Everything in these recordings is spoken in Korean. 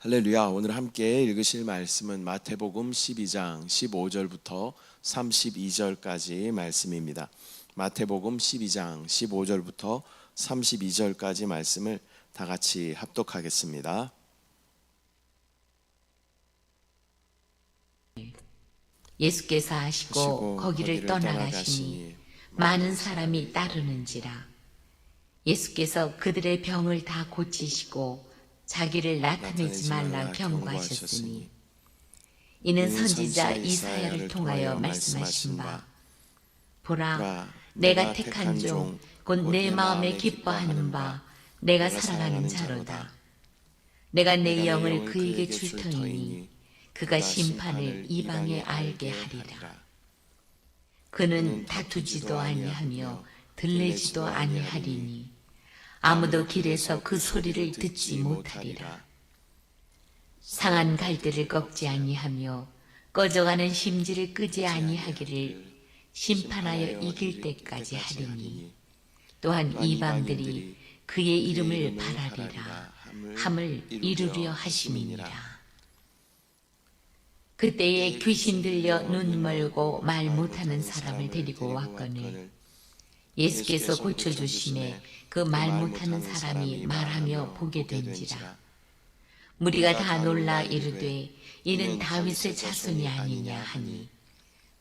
할렐루야. 오늘 함께 읽으실 말씀은 마태복음 12장 15절부터 32절까지 말씀입니다. 마태복음 12장 15절부터 32절까지 말씀을 다 같이 합독하겠습니다. 예수께서 하시고 거기를 떠나가시니 많은 사람이 따르는지라. 예수께서 그들의 병을 다 고치시고 자기를 나타내지 말라 경고하셨으니 이는 선지자 이사야를 통하여 말씀하신 바 보라 내가 택한 종 곧 내 마음에 기뻐하는 바 내가 사랑하는 자로다. 내가 내 영을 그에게 줄 터이니 그가 심판을 이방에 알게 하리라. 그는 다투지도 아니하며 들레지도 아니하리니 아무도 길에서 그 소리를 듣지 못하리라. 상한 갈대를 꺾지 아니하며 꺼져가는 심지를 끄지 아니하기를 심판하여 이길 때까지 하리니 또한 이방들이 그의 이름을 바라리라 함을 이루려 하심이니라. 그때에 귀신 들려 눈 멀고 말 못하는 사람을 데리고 왔거늘 예수께서 고쳐주심에 그 말 못하는 사람이 말하며 보게 된지라. 무리가 다 놀라 이르되 이는 다윗의 자손이 아니냐 하니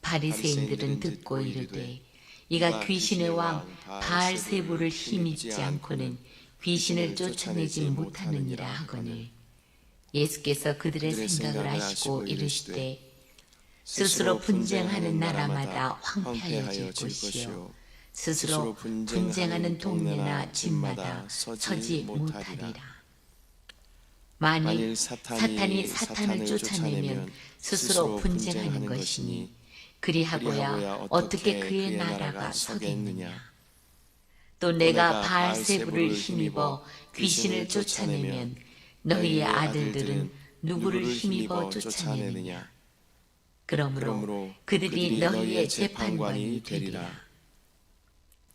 바리새인들은 듣고 이르되 이가 귀신의 왕 바알세부를 힘입지 않고는 귀신을 쫓아내지 못하느니라 하거늘 예수께서 그들의 생각을 아시고 이르시되 스스로 분쟁하는 나라마다 황폐하여질 것이요 스스로 분쟁하는 동네나 집마다 서지 못하리라. 만일 사탄이 사탄을 쫓아내면 스스로 분쟁하는 것이니 그리하고야 어떻게 그의 나라가 서겠느냐. 또 내가 바알세부를 힘입어 귀신을 쫓아내면 너희의 아들들은 누구를 힘입어 쫓아내느냐. 그러므로 그들이 너희의 재판관이 되리라.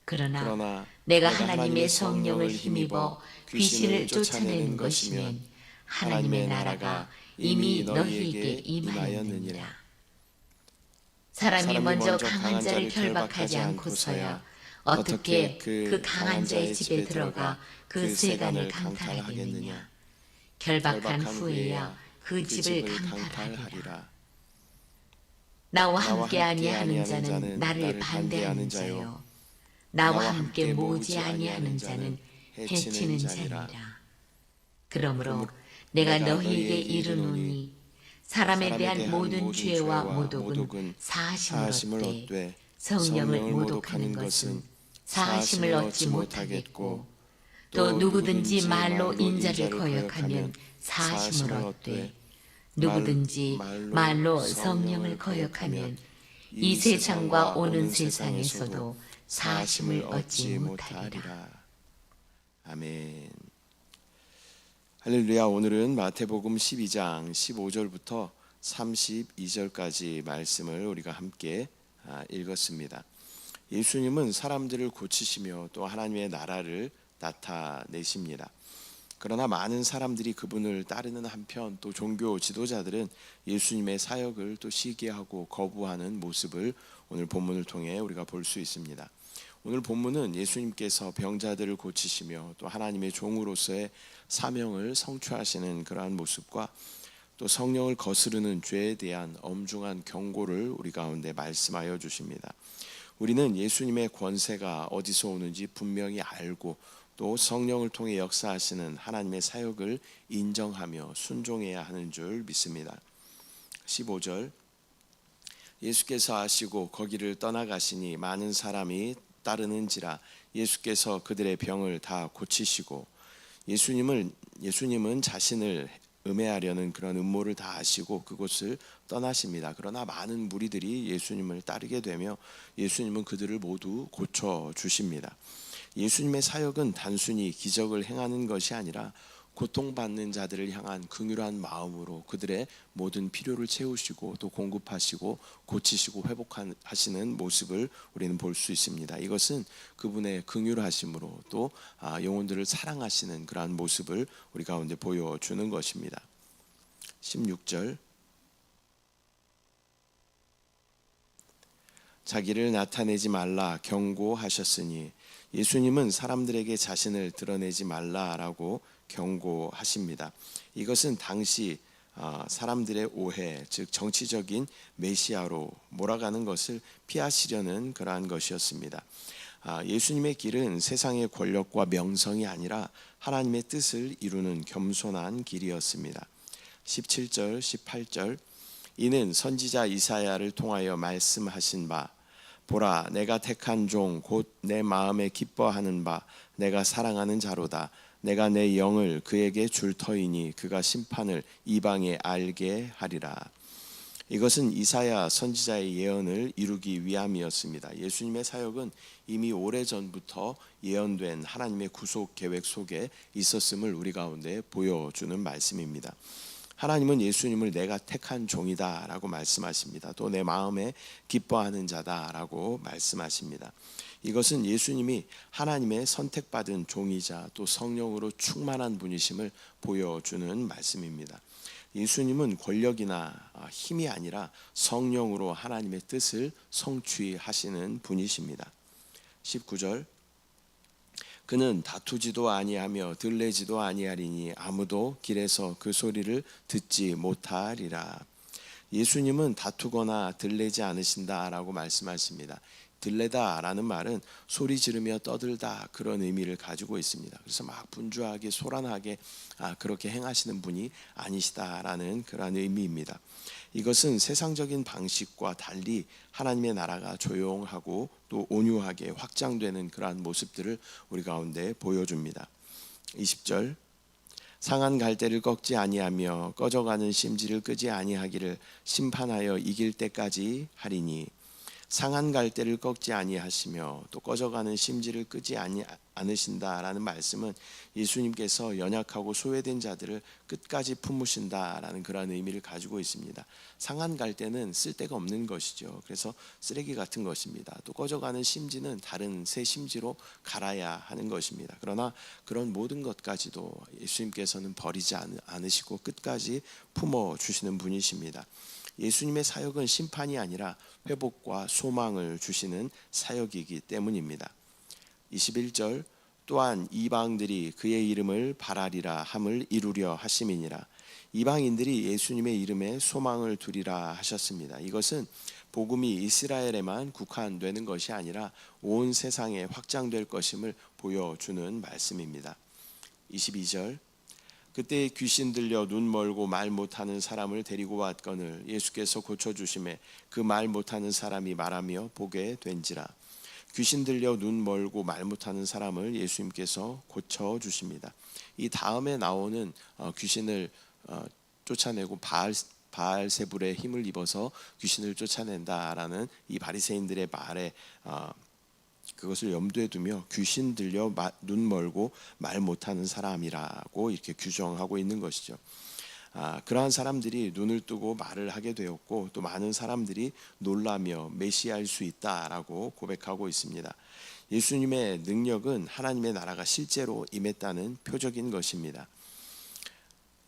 그러나 내가 하나님의 성령을 힘입어 귀신을 쫓아내는 것이면 하나님의 나라가 이미 너희에게 임하였느니라. 사람이 먼저 강한 자를 결박하지 않고서야 어떻게 그 강한 자의 집에 들어가 그 세간을 강탈하겠느냐. 결박한 후에야 그 집을 강탈하리라. 나와 함께 아니하는 자는 나를 반대하는 자요 나와 함께 모으지 아니하는 자는 해치는 자니라. 그러므로 내가 너희에게 이르노니 사람에 대한 모든 죄와 모독은 사하심을 얻되 성령을 모독하는 것은 사하심을 얻지 못하겠고 또 누구든지 말로 인자를 거역하면 사하심을 얻되 누구든지 말로 성령을 거역하면 이 세상과 오는 세상에서도 사하심을 얻지 못하리라. 아멘. 할렐루야. 오늘은 마태복음 12장 15절부터 32절까지 말씀을 우리가 함께 읽었습니다. 예수님은 사람들을 고치시며 또 하나님의 나라를 나타내십니다. 그러나 많은 사람들이 그분을 따르는 한편 또 종교 지도자들은 예수님의 사역을 또 시기하고 거부하는 모습을 오늘 본문을 통해 우리가 볼 수 있습니다. 오늘 본문은 예수님께서 병자들을 고치시며 또 하나님의 종으로서의 사명을 성취하시는 그러한 모습과 또 성령을 거스르는 죄에 대한 엄중한 경고를 우리 가운데 말씀하여 주십니다. 우리는 예수님의 권세가 어디서 오는지 분명히 알고 또 성령을 통해 역사하시는 하나님의 사역을 인정하며 순종해야 하는 줄 믿습니다. 15절 예수께서 아시고 거기를 떠나가시니 많은 사람이 따르는지라. 예수께서 그들의 병을 다 고치시고 예수님은 자신을 음해하려는 그런 음모를 다 아시고 그곳을 떠나십니다. 그러나 많은 무리들이 예수님을 따르게 되며 예수님은 그들을 모두 고쳐주십니다. 예수님의 사역은 단순히 기적을 행하는 것이 아니라 고통받는 자들을 향한 긍휼한 마음으로 그들의 모든 필요를 채우시고 또 공급하시고 고치시고 회복하시는 모습을 우리는 볼 수 있습니다. 이것은 그분의 긍휼하심으로 또 영혼들을 사랑하시는 그러한 모습을 우리 가운데 보여주는 것입니다. 16절 자기를 나타내지 말라 경고하셨으니 예수님은 사람들에게 자신을 드러내지 말라라고 경고하십니다. 이것은 당시 사람들의 오해, 즉 정치적인 메시아로 몰아가는 것을 피하시려는 그러한 것이었습니다. 예수님의 길은 세상의 권력과 명성이 아니라 하나님의 뜻을 이루는 겸손한 길이었습니다. 17절, 18절 이는 선지자 이사야를 통하여 말씀하신 바 보라 내가 택한 종 곧 내 마음에 기뻐하는 바 내가 사랑하는 자로다. 내가 내 영을 그에게 줄 터이니 그가 심판을 이방에 알게 하리라. 이것은 이사야 선지자의 예언을 이루기 위함이었습니다. 예수님의 사역은 이미 오래전부터 예언된 하나님의 구속 계획 속에 있었음을 우리 가운데 보여주는 말씀입니다. 하나님은 예수님을 내가 택한 종이다 라고 말씀하십니다. 또 내 마음에 기뻐하는 자다 라고 말씀하십니다. 이것은 예수님이 하나님의 선택받은 종이자 또 성령으로 충만한 분이심을 보여주는 말씀입니다. 예수님은 권력이나 힘이 아니라 성령으로 하나님의 뜻을 성취하시는 분이십니다. 19절 그는 다투지도 아니하며 들레지도 아니하리니 아무도 길에서 그 소리를 듣지 못하리라. 예수님은 다투거나 들레지 않으신다라고 말씀하십니다. 들레다라는 말은 소리 지르며 떠들다 그런 의미를 가지고 있습니다. 그래서 막 분주하게 소란하게 그렇게 행하시는 분이 아니시다라는 그런 의미입니다. 이것은 세상적인 방식과 달리 하나님의 나라가 조용하고 또 온유하게 확장되는 그러한 모습들을 우리 가운데 보여줍니다. 20절 상한 갈대를 꺾지 아니하며 꺼져가는 심지를 끄지 아니하기를 심판하여 이길 때까지 하리니 상한 갈대를 꺾지 아니하시며 또 꺼져가는 심지를 끄지 않으신다라는 말씀은 예수님께서 연약하고 소외된 자들을 끝까지 품으신다라는 그런 의미를 가지고 있습니다. 상한 갈대는 쓸데가 없는 것이죠. 그래서 쓰레기 같은 것입니다. 또 꺼져가는 심지는 다른 새 심지로 갈아야 하는 것입니다. 그러나 그런 모든 것까지도 예수님께서는 버리지 않으시고 끝까지 품어주시는 분이십니다. 예수님의 사역은 심판이 아니라 회복과 소망을 주시는 사역이기 때문입니다. 21절 또한 이방들이 그의 이름을 바라리라 함을 이루려 하심이니라. 이방인들이 예수님의 이름에 소망을 두리라 하셨습니다. 이것은 복음이 이스라엘에만 국한되는 것이 아니라 온 세상에 확장될 것임을 보여주는 말씀입니다. 22절 그때 귀신 들려 눈 멀고 말 못하는 사람을 데리고 왔거늘 예수께서 고쳐주심에 그 말 못하는 사람이 말하며 보게 된지라. 귀신 들려 눈 멀고 말 못하는 사람을 예수님께서 고쳐주십니다. 이 다음에 나오는 귀신을 쫓아내고 바알세불의 힘을 입어서 귀신을 쫓아낸다라는 이 바리새인들의 말에 그것을 염두에 두며 귀신 들려 눈 멀고 말 못하는 사람이라고 이렇게 규정하고 있는 것이죠. 그러한 사람들이 눈을 뜨고 말을 하게 되었고 또 많은 사람들이 놀라며 메시아일 수 있다라고 고백하고 있습니다. 예수님의 능력은 하나님의 나라가 실제로 임했다는 표적인 것입니다.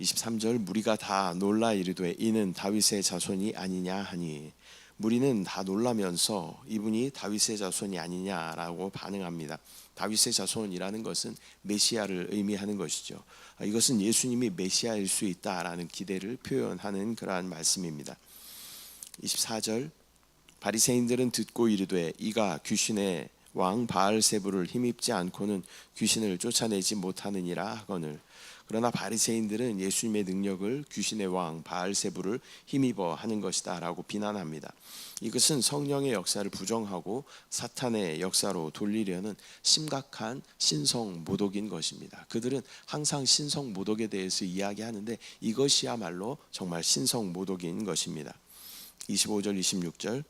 23절 무리가 다 놀라 이르되 이는 다윗의 자손이 아니냐 하니 무리는 다 놀라면서 이분이 다윗의 자손이 아니냐라고 반응합니다. 다윗의 자손이라는 것은 메시아를 의미하는 것이죠. 이것은 예수님이 메시아일 수 있다라는 기대를 표현하는 그러한 말씀입니다. 24절 바리새인들은 듣고 이르되 이가 귀신의 왕 바알세불을 힘입지 않고는 귀신을 쫓아내지 못하느니라 하거늘 그러나 바리새인들은 예수님의 능력을 귀신의 왕 바알세불을 힘입어 하는 것이다라고 비난합니다. 이것은 성령의 역사를 부정하고 사탄의 역사로 돌리려는 심각한 신성 모독인 것입니다. 그들은 항상 신성 모독에 대해서 이야기하는데 이것이야말로 정말 신성 모독인 것입니다. 25절 26절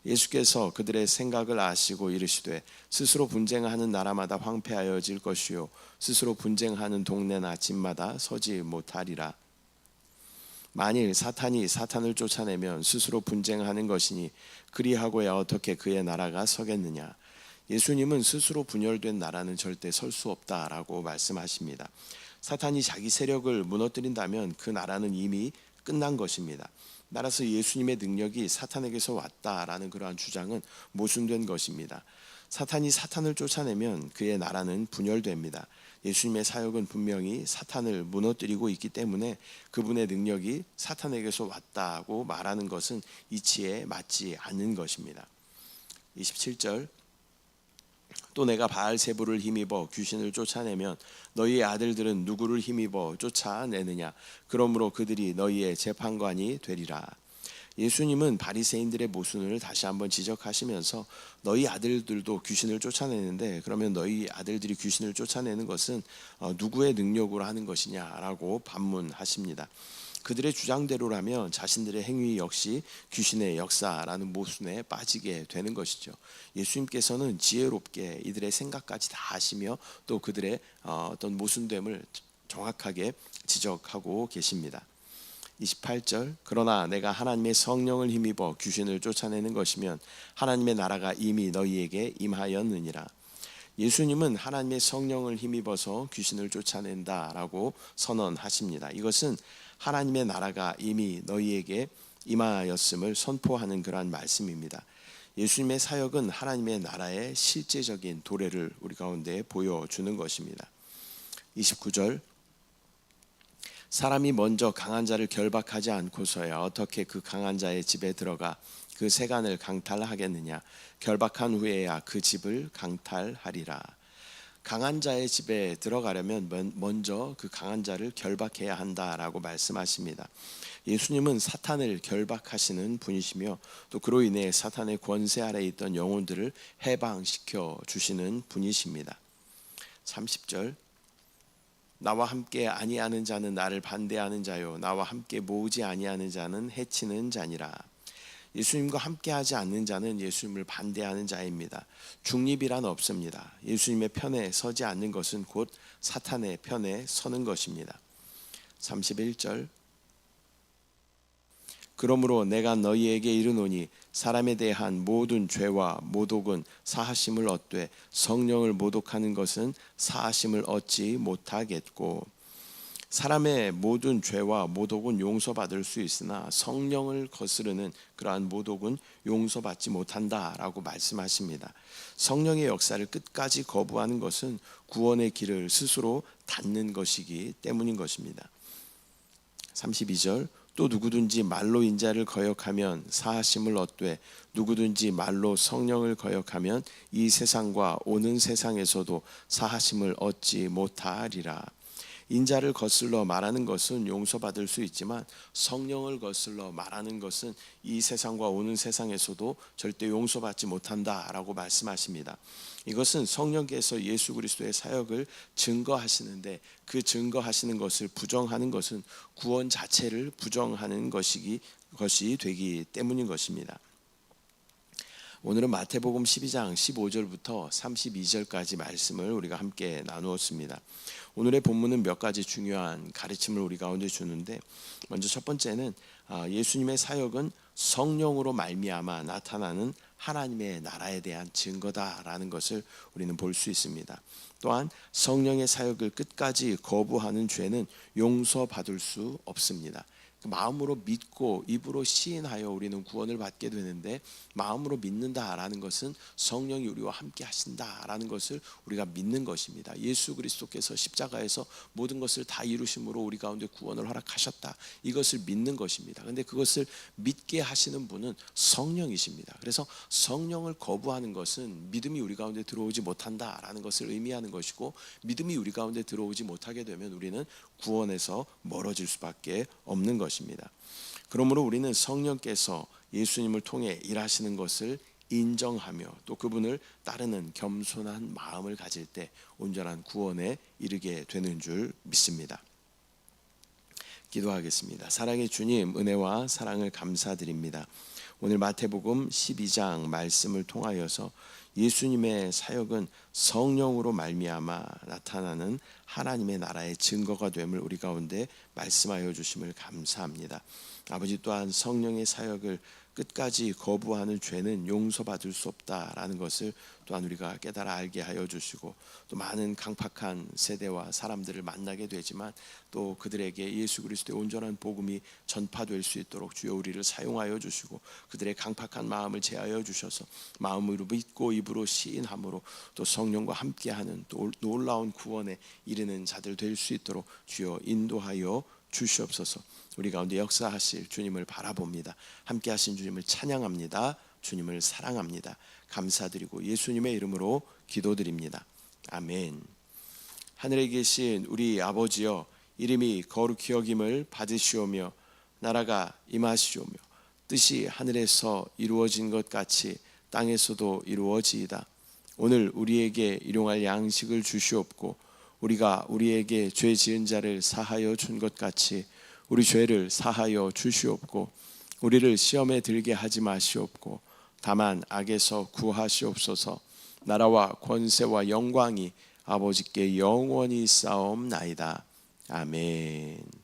예수께서 그들의 생각을 아시고 이르시되 스스로 분쟁하는 나라마다 황폐하여질 것이요 스스로 분쟁하는 동네나 집마다 서지 못하리라. 만일 사탄이 사탄을 쫓아내면 스스로 분쟁하는 것이니 그리하고야 어떻게 그의 나라가 서겠느냐. 예수님은 스스로 분열된 나라는 절대 설 수 없다라고 말씀하십니다. 사탄이 자기 세력을 무너뜨린다면 그 나라는 이미 끝난 것입니다. 따라서 예수님의 능력이 사탄에게서 왔다라는 그러한 주장은 모순된 것입니다. 사탄이 사탄을 쫓아내면 그의 나라는 분열됩니다. 예수님의 사역은 분명히 사탄을 무너뜨리고 있기 때문에 그분의 능력이 사탄에게서 왔다고 말하는 것은 이치에 맞지 않는 것입니다. 27절, 또 내가 바알세불을 힘입어 귀신을 쫓아내면 너희의 아들들은 누구를 힘입어 쫓아내느냐? 그러므로 그들이 너희의 재판관이 되리라. 예수님은 바리새인들의 모순을 다시 한번 지적하시면서 너희 아들들도 귀신을 쫓아내는데 그러면 너희 아들들이 귀신을 쫓아내는 것은 누구의 능력으로 하는 것이냐라고 반문하십니다. 그들의 주장대로라면 자신들의 행위 역시 귀신의 역사라는 모순에 빠지게 되는 것이죠. 예수님께서는 지혜롭게 이들의 생각까지 다 아시며 또 그들의 어떤 모순됨을 정확하게 지적하고 계십니다. 28절, 그러나 내가 하나님의 성령을 힘입어 귀신을 쫓아내는 것이면 하나님의 나라가 이미 너희에게 임하였느니라. 예수님은 하나님의 성령을 힘입어서 귀신을 쫓아낸다라고 선언하십니다. 이것은 하나님의 나라가 이미 너희에게 임하였음을 선포하는 그러한 말씀입니다. 예수님의 사역은 하나님의 나라의 실제적인 도래를 우리 가운데 보여주는 것입니다. 29절, 사람이 먼저 강한 자를 결박하지 않고서야 어떻게 그 강한 자의 집에 들어가 그 세간을 강탈하겠느냐? 결박한 후에야 그 집을 강탈하리라. 강한 자의 집에 들어가려면 먼저 그 강한 자를 결박해야 한다라고 말씀하십니다. 예수님은 사탄을 결박하시는 분이시며 또 그로 인해 사탄의 권세 아래에 있던 영혼들을 해방시켜 주시는 분이십니다. 30절, 나와 함께 아니하는 자는 나를 반대하는 자요 나와 함께 모으지 아니하는 자는 해치는 자니라. 예수님과 함께하지 않는 자는 예수님을 반대하는 자입니다. 중립이란 없습니다. 예수님의 편에 서지 않는 것은 곧 사탄의 편에 서는 것입니다. 31절, 그러므로 내가 너희에게 이르노니 사람에 대한 모든 죄와 모독은 사하심을 얻되 성령을 모독하는 것은 사하심을 얻지 못하겠고, 사람의 모든 죄와 모독은 용서받을 수 있으나 성령을 거스르는 그러한 모독은 용서받지 못한다라고 말씀하십니다. 성령의 역사를 끝까지 거부하는 것은 구원의 길을 스스로 닫는 것이기 때문인 것입니다. 32절, 또 누구든지 말로 인자를 거역하면 사하심을 얻되 누구든지 말로 성령을 거역하면 이 세상과 오는 세상에서도 사하심을 얻지 못하리라. 인자를 거슬러 말하는 것은 용서받을 수 있지만 성령을 거슬러 말하는 것은 이 세상과 오는 세상에서도 절대 용서받지 못한다라고 말씀하십니다. 이것은 성령께서 예수 그리스도의 사역을 증거하시는데 그 증거하시는 것을 부정하는 것은 구원 자체를 부정하는 것이 되기 때문인 것입니다. 오늘은 마태복음 12장 15절부터 32절까지 말씀을 우리가 함께 나누었습니다. 오늘의 본문은 몇 가지 중요한 가르침을 우리 가운데 주는데, 먼저 첫 번째는 예수님의 사역은 성령으로 말미암아 나타나는 하나님의 나라에 대한 증거다라는 것을 우리는 볼 수 있습니다. 또한 성령의 사역을 끝까지 거부하는 죄는 용서받을 수 없습니다. 마음으로 믿고 입으로 시인하여 우리는 구원을 받게 되는데, 마음으로 믿는다라는 것은 성령이 우리와 함께 하신다라는 것을 우리가 믿는 것입니다. 예수 그리스도께서 십자가에서 모든 것을 다 이루심으로 우리 가운데 구원을 허락하셨다, 이것을 믿는 것입니다. 그런데 그것을 믿게 하시는 분은 성령이십니다. 그래서 성령을 거부하는 것은 믿음이 우리 가운데 들어오지 못한다라는 것을 의미하는 것이고, 믿음이 우리 가운데 들어오지 못하게 되면 우리는 구원에서 멀어질 수밖에 없는 것입니다. 그러므로 우리는 성령께서 예수님을 통해 일하시는 것을 인정하며 또 그분을 따르는 겸손한 마음을 가질 때 온전한 구원에 이르게 되는 줄 믿습니다. 기도하겠습니다. 사랑의 주님, 은혜와 사랑을 감사드립니다. 오늘 마태복음 12장 말씀을 통하여서 예수님의 사역은 성령으로 말미암아 나타나는 하나님의 나라의 증거가 됨을 우리 가운데 말씀하여 주심을 감사합니다. 아버지, 또한 성령의 사역을 끝까지 거부하는 죄는 용서받을 수 없다라는 것을 또한 우리가 깨달아 알게 하여 주시고, 또 많은 강팍한 세대와 사람들을 만나게 되지만 또 그들에게 예수 그리스도의 온전한 복음이 전파될 수 있도록 주여 우리를 사용하여 주시고, 그들의 강팍한 마음을 제하여 주셔서 마음으로 믿고 입으로 시인함으로 또 성령과 함께하는 또 놀라운 구원에 이르는 자들 될 수 있도록 주여 인도하여 주시옵소서. 우리 가운데 역사하실 주님을 바라봅니다. 함께 하신 주님을 찬양합니다. 주님을 사랑합니다. 감사드리고 예수님의 이름으로 기도드립니다. 아멘. 하늘에 계신 우리 아버지여, 이름이 거룩히 여김을 받으시오며 나라가 임하시오며 뜻이 하늘에서 이루어진 것 같이 땅에서도 이루어지이다. 오늘 우리에게 일용할 양식을 주시옵고, 우리가 우리에게 죄 지은 자를 사하여 준 것 같이 우리 죄를 사하여 주시옵고, 우리를 시험에 들게 하지 마시옵고 다만 악에서 구하시옵소서. 나라와 권세와 영광이 아버지께 영원히 있사옵나이다. 아멘.